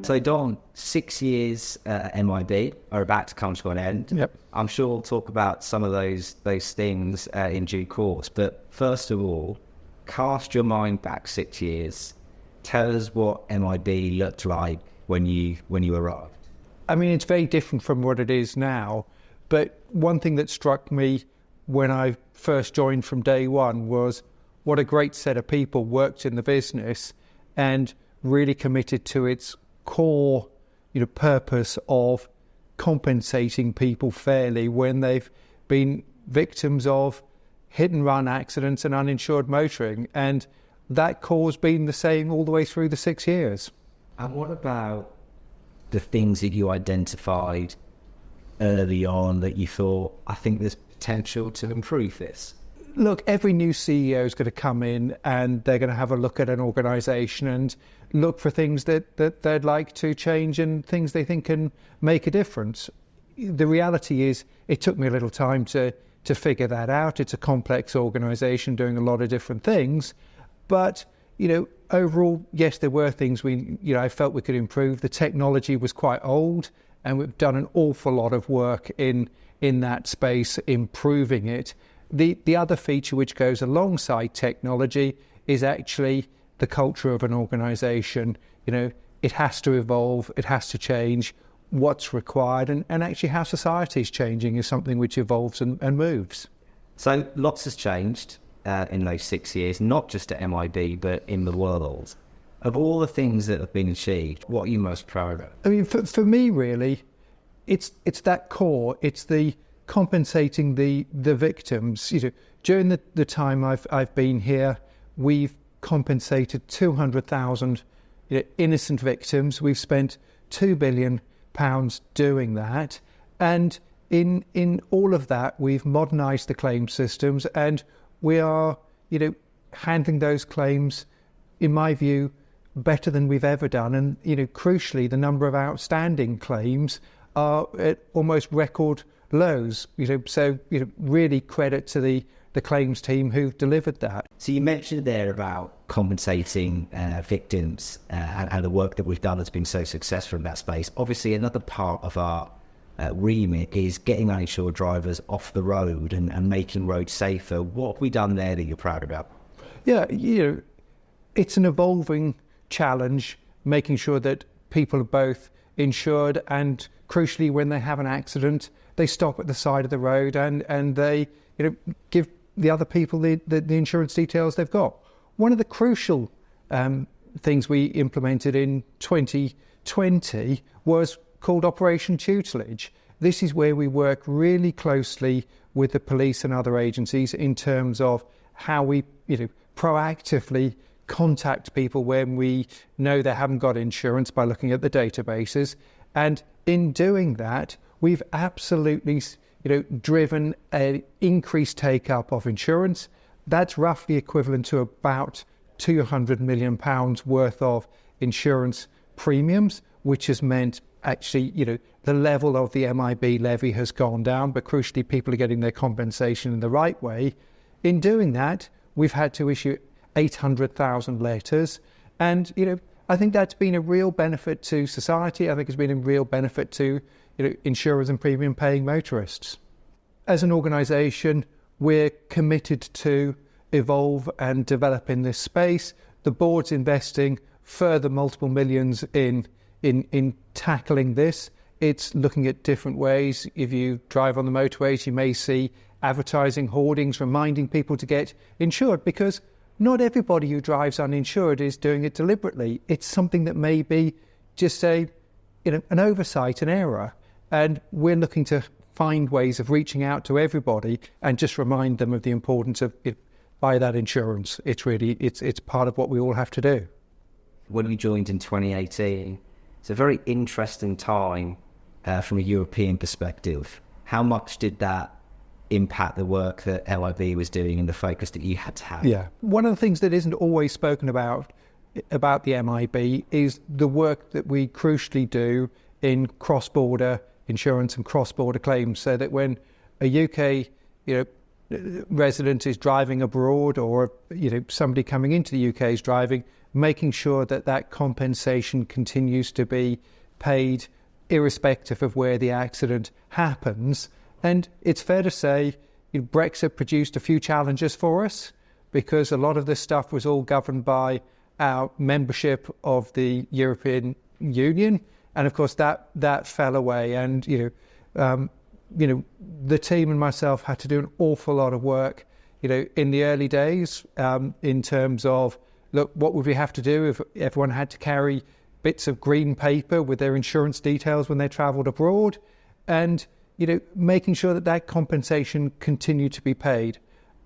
So Don, 6 years at MIB are about to come to an end. Yep. I'm sure we'll talk about some of those things in due course. But first of all, cast your mind back 6 years. Tell us what MIB looked like when you arrived. I mean, it's very different from what it is now. But one thing that struck me when I first joined from day one was what a great set of people worked in the business and really committed to its core, purpose of compensating people fairly when they've been victims of hit and run accidents and uninsured motoring. And that core's been the same all the way through the 6 years. And what about the things that you identified early on that you thought, I think there's potential to improve this? Look, every new CEO is going to come in and they're going to have a look at an organisation and look for things that they'd like to change and things they think can make a difference. The reality is it took me a little time to figure that out. It's a complex organisation doing a lot of different things. But, overall, yes, there were things I felt we could improve. The technology was quite old and we've done an awful lot of work in that space, improving it. The other feature which goes alongside technology is actually the culture of an organisation. It has to evolve, it has to change what's required, and actually how society is changing is something which evolves and moves. So lots has changed in those 6 years, not just at MIB, but in the world. Of all the things that have been achieved, what are you most proud of? I mean, for me, really, it's that core. It's the compensating the victims. During the time I've been here, we've compensated 200,000 innocent victims. We've spent £2 billion doing that, and in all of that, we've modernised the claim systems, and we are handling those claims, in my view, better than we've ever done. And crucially, the number of outstanding claims are at almost record lows. So really credit to the claims team who've delivered that. So you mentioned there about compensating victims and the work that we've done has been so successful in that space. Obviously, another part of our remit is getting uninsured drivers off the road and making roads safer. What have we done there that you're proud about? Yeah, it's an evolving challenge, making sure that people are both insured and, crucially, when they have an accident, they stop at the side of the road and they give the other people the insurance details they've got. One of the crucial things we implemented in 2020 was called Operation Tutelage. This is where we work really closely with the police and other agencies in terms of how we proactively contact people when we know they haven't got insurance by looking at the databases. And in doing that, we've absolutely driven an increased take-up of insurance. That's roughly equivalent to about £200 million worth of insurance premiums, which has meant actually, the level of the MIB levy has gone down, but crucially, people are getting their compensation in the right way. In doing that, we've had to issue 800,000 letters. And, I think that's been a real benefit to society. I think it's been a real benefit to, insurers and premium paying motorists. As an organisation, we're committed to evolve and develop in this space. The board's investing further multiple millions in tackling this. It's looking at different ways. If you drive on the motorways, you may see advertising hoardings reminding people to get insured, because not everybody who drives uninsured is doing it deliberately. It's something that may be just an oversight, an error. And we're looking to find ways of reaching out to everybody and just remind them of the importance of buy that insurance. It's part of what we all have to do. When we joined in 2018, it's a very interesting time from a European perspective. How much did that impact the work that MIB was doing and the focus that you had to have? Yeah. One of the things that isn't always spoken about the MIB is the work that we crucially do in cross-border insurance and cross-border claims, so that when a UK resident is driving abroad, or somebody coming into the UK is driving, making sure that compensation continues to be paid irrespective of where the accident happens. And it's fair to say Brexit produced a few challenges for us, because a lot of this stuff was all governed by our membership of the European Union, and of course that fell away. And the team and myself had to do an awful lot of work in the early days, in terms of, look, what would we have to do if everyone had to carry bits of green paper with their insurance details when they travelled abroad, and making sure that compensation continued to be paid.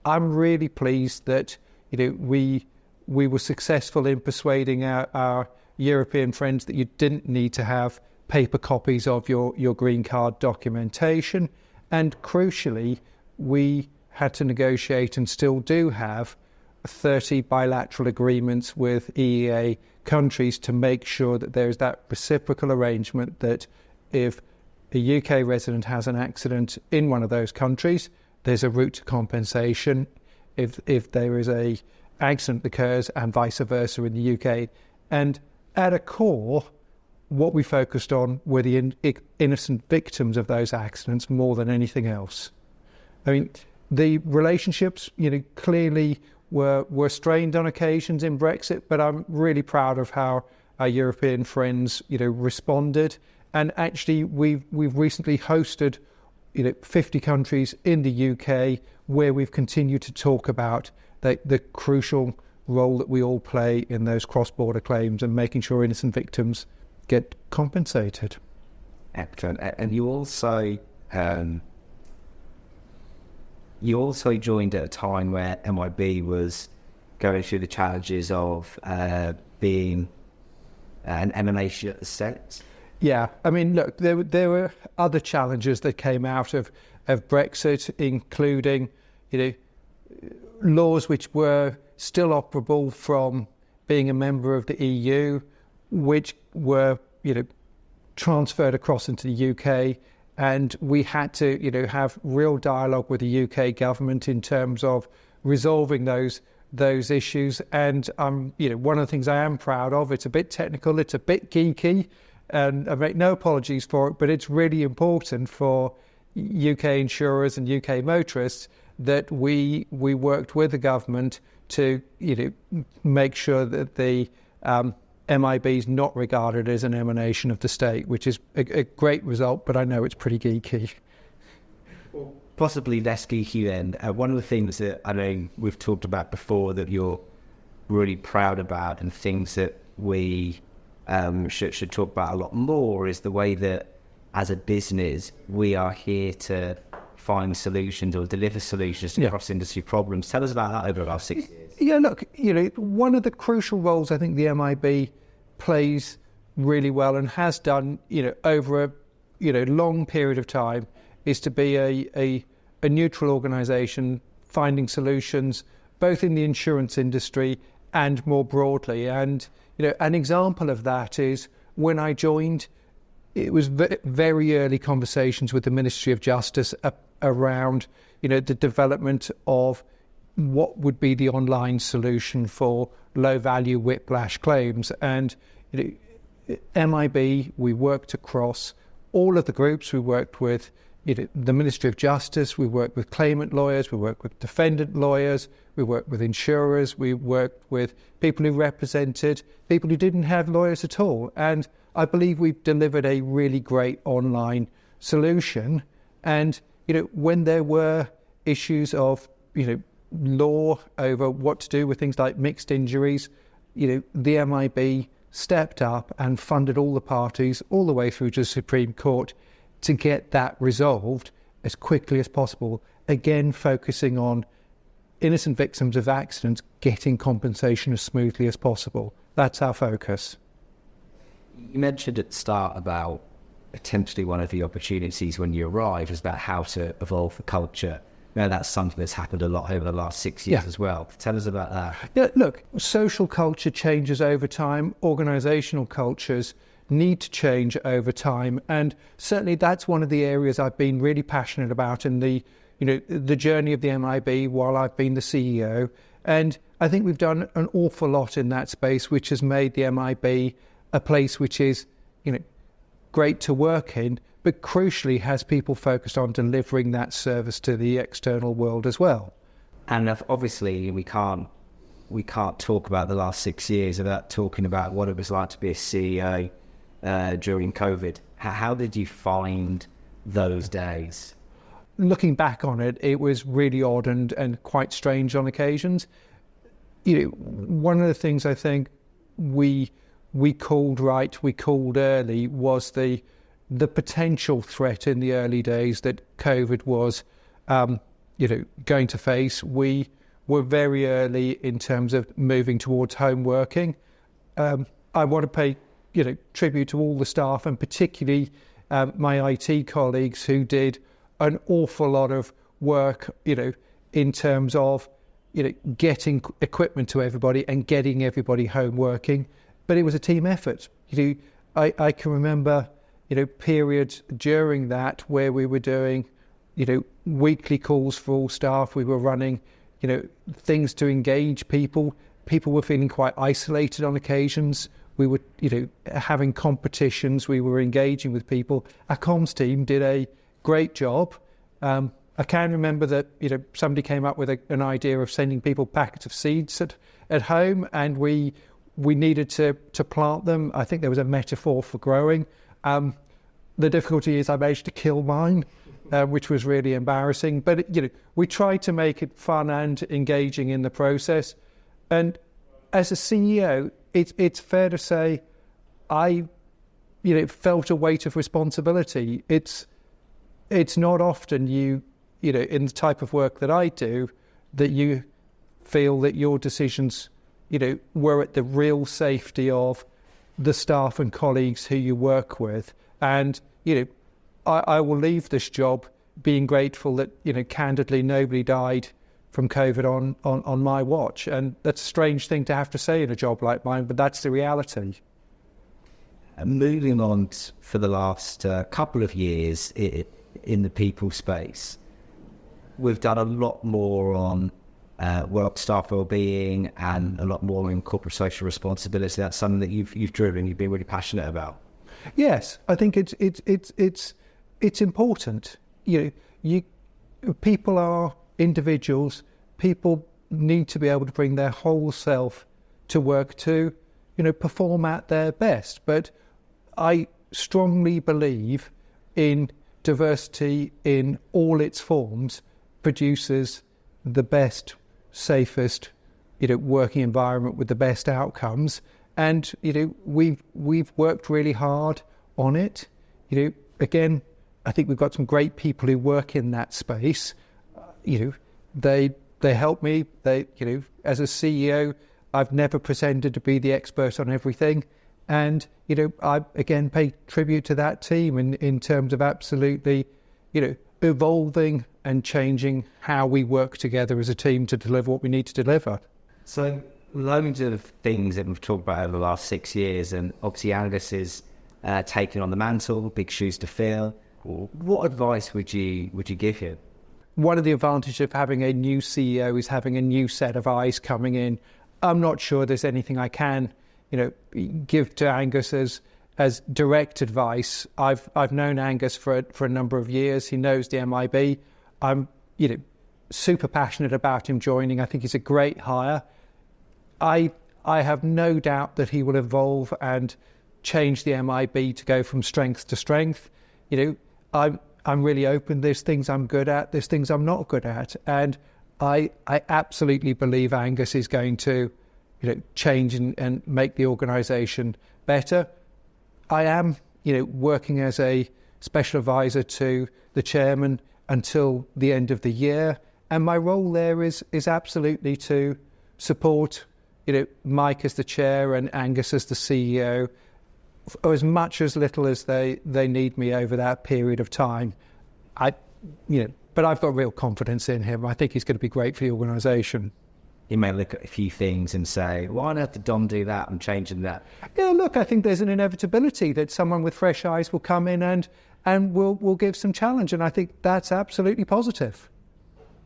I'm really pleased that we were successful in persuading our European friends that you didn't need to have paper copies of your green card documentation. And crucially, we had to negotiate, and still do have, 30 bilateral agreements with EEA countries to make sure that there's that reciprocal arrangement that if a UK resident has an accident in one of those countries, there's a route to compensation. If there is a accident that occurs, and vice versa in the UK. And at a core, what we focused on were the innocent victims of those accidents more than anything else. I mean, the relationships, clearly were strained on occasions in Brexit, but I'm really proud of how our European friends, responded. And actually, we've recently hosted, 50 countries in the UK where we've continued to talk about the crucial role that we all play in those cross-border claims and making sure innocent victims get compensated. Excellent. And you also joined at a time where MIB was going through the challenges of being an emanation set. Yeah, I mean, look, there were other challenges that came out of Brexit, including, laws which were still operable from being a member of the EU, which were, transferred across into the UK. And we had to, have real dialogue with the UK government in terms of resolving those issues. And, one of the things I am proud of, it's a bit technical, it's a bit geeky, and I make no apologies for it, but it's really important for UK insurers and UK motorists that we worked with the government to make sure that the MIB is not regarded as an emanation of the state, which is a great result, but I know it's pretty geeky. Well, possibly less geeky then. One of the things that I know we've talked about before that you're really proud about, and things that we should talk about a lot more, is the way that as a business we are here to find solutions or deliver solutions to cross-industry problems. Tell us about that over the last 6 years. Yeah, look, one of the crucial roles I think the MIB plays really well and has done, over a long period of time, is to be a neutral organisation finding solutions both in the insurance industry and more broadly. And an example of that is when I joined, it was very early conversations with the Ministry of Justice around, the development of what would be the online solution for low-value whiplash claims. And MIB, we worked across all of the groups. We worked with the Ministry of Justice, we worked with claimant lawyers, we worked with defendant lawyers, we worked with insurers, we worked with people who represented people who didn't have lawyers at all. And I believe we've delivered a really great online solution. And, when there were issues of, law over what to do with things like mixed injuries, the MIB stepped up and funded all the parties all the way through to the Supreme Court to get that resolved as quickly as possible, again focusing on innocent victims of accidents getting compensation as smoothly as possible. That's our focus. You mentioned at the start about potentially one of the opportunities when you arrived was about how to evolve the culture. Now, that's something that's happened a lot over the last 6 years as well. Tell us about that. Yeah, look, social culture changes over time. Organisational cultures need to change over time. And certainly that's one of the areas I've been really passionate about in the the journey of the MIB while I've been the CEO. And I think we've done an awful lot in that space, which has made the MIB a place which is, great to work in, but crucially has people focused on delivering that service to the external world as well. And obviously we can't talk about the last 6 years without talking about what it was like to be a CEO during COVID. How did you find those days? Looking back on it, it was really odd and quite strange on occasions. One of the things I think we called early was the potential threat in the early days that COVID was, going to face. We were very early in terms of moving towards home working. I want to pay, tribute to all the staff and particularly my IT colleagues who did an awful lot of work, in terms of, getting equipment to everybody and getting everybody home working. But it was a team effort. I can remember, periods during that where we were doing, weekly calls for all staff. We were running, things to engage people. People were feeling quite isolated on occasions. We were, having competitions. We were engaging with people. Our comms team did a great job. I can remember that, somebody came up with an idea of sending people packets of seeds at home, and we needed to plant them. I think there was a metaphor for growing. The difficulty is I managed to kill mine, which was really embarrassing. But, we tried to make it fun and engaging in the process. And as a CEO, it's fair to say I, felt a weight of responsibility. It's not often in the type of work that I do that you feel that your decisions were at the real safety of the staff and colleagues who you work with. And, I will leave this job being grateful that, candidly, nobody died from COVID on my watch. And that's a strange thing to have to say in a job like mine, but that's the reality. Moving on for the last couple of years in the people space, we've done a lot more on work staff well-being and a lot more in corporate social responsibility. That's something that you've driven, you've been really passionate about. Yes, I think it's important. People are individuals. People need to be able to bring their whole self to work to, perform at their best. But I strongly believe in diversity in all its forms produces the best, safest, working environment with the best outcomes. And, we've worked really hard on it. Again, I think we've got some great people who work in that space. They help me. As a CEO, I've never pretended to be the expert on everything. And, I, again, pay tribute to that team in terms of absolutely, evolving and changing how we work together as a team to deliver what we need to deliver. So, loads of things that we've talked about over the last 6 years, and obviously Angus is taking on the mantle, big shoes to fill. What advice would you give him? One of the advantages of having a new CEO is having a new set of eyes coming in. I'm not sure there's anything I can, give to Angus as direct advice. I've known Angus for a number of years. He knows the MIB. I'm, super passionate about him joining. I think he's a great hire. I have no doubt that he will evolve and change the MIB to go from strength to strength. I'm really open. There's things I'm good at. There's things I'm not good at. And I absolutely believe Angus is going to, change and make the organisation better. I am, working as a special advisor to the chairman until the end of the year. And my role there is absolutely to support, Mike as the chair and Angus as the CEO, as much as little as they need me over that period of time. But I've got real confidence in him. I think he's going to be great for the organisation. You may look at a few things and say, why on earth did Dom do that? I'm changing that. Yeah, look, I think there's an inevitability that someone with fresh eyes will come in and will give some challenge. And I think that's absolutely positive.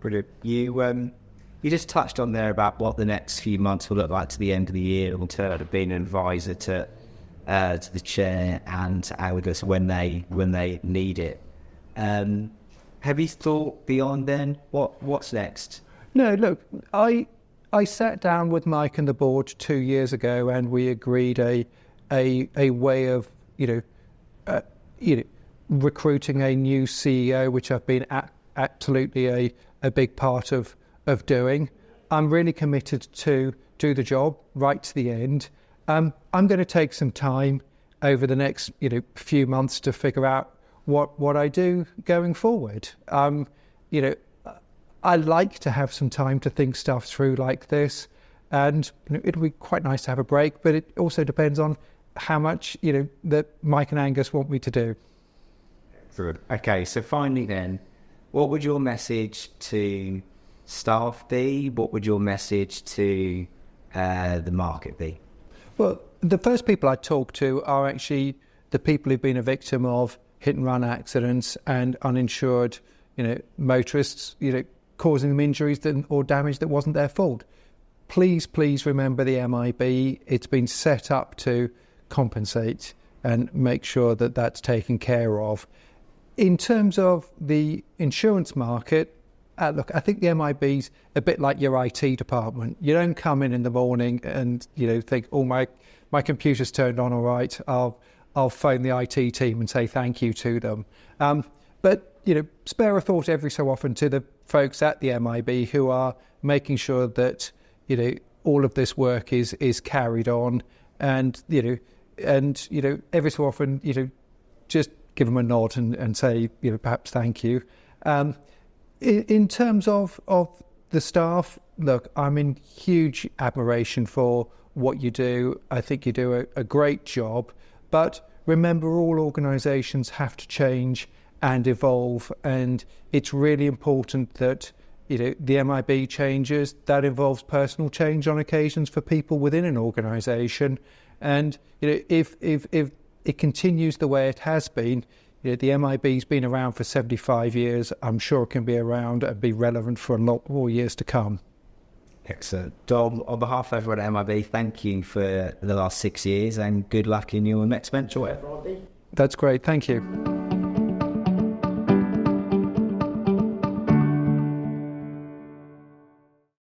Brilliant. You just touched on there about what the next few months will look like to the end of the year in terms of being an advisor to the chair and to Angus when they need it. Have you thought beyond then? What's next? No, look, I sat down with Mike and the board 2 years ago, and we agreed a way of recruiting a new CEO, which I've been absolutely a big part of doing. I'm really committed to do the job right to the end. I'm going to take some time over the next few months to figure out what I do going forward. I like to have some time to think stuff through like this, and it'll be quite nice to have a break, but it also depends on how much that Mike and Angus want me to do. Good. Okay, so finally then, what would your message to staff be? What would your message to the market be? Well, the first people I talk to are actually the people who've been a victim of hit and run accidents and uninsured, motorists, causing them injuries or damage that wasn't their fault. Please remember the MIB. It's been set up to compensate and make sure that that's taken care of. In terms of the insurance market, look, I think the MIB's a bit like your IT department. You don't come in the morning and think, oh, my computer's turned on all right. I'll phone the IT team and say thank you to them. But spare a thought every so often to the folks at the MIB who are making sure that all of this work is carried on, and every so often just give them a nod and say perhaps thank you. In terms of the staff, look, I'm in huge admiration for what you do. I think you do a great job, but remember, all organisations have to change and evolve, and it's really important that the MIB changes. That involves personal change on occasions for people within an organisation, and if it continues the way it has been. The MIB's been around for 75 years. I'm sure it can be around and be relevant for a lot more years to come. Excellent. Dom, on behalf of everyone at MIB, thank you for the last 6 years and good luck in your next venture. That's great. Thank you.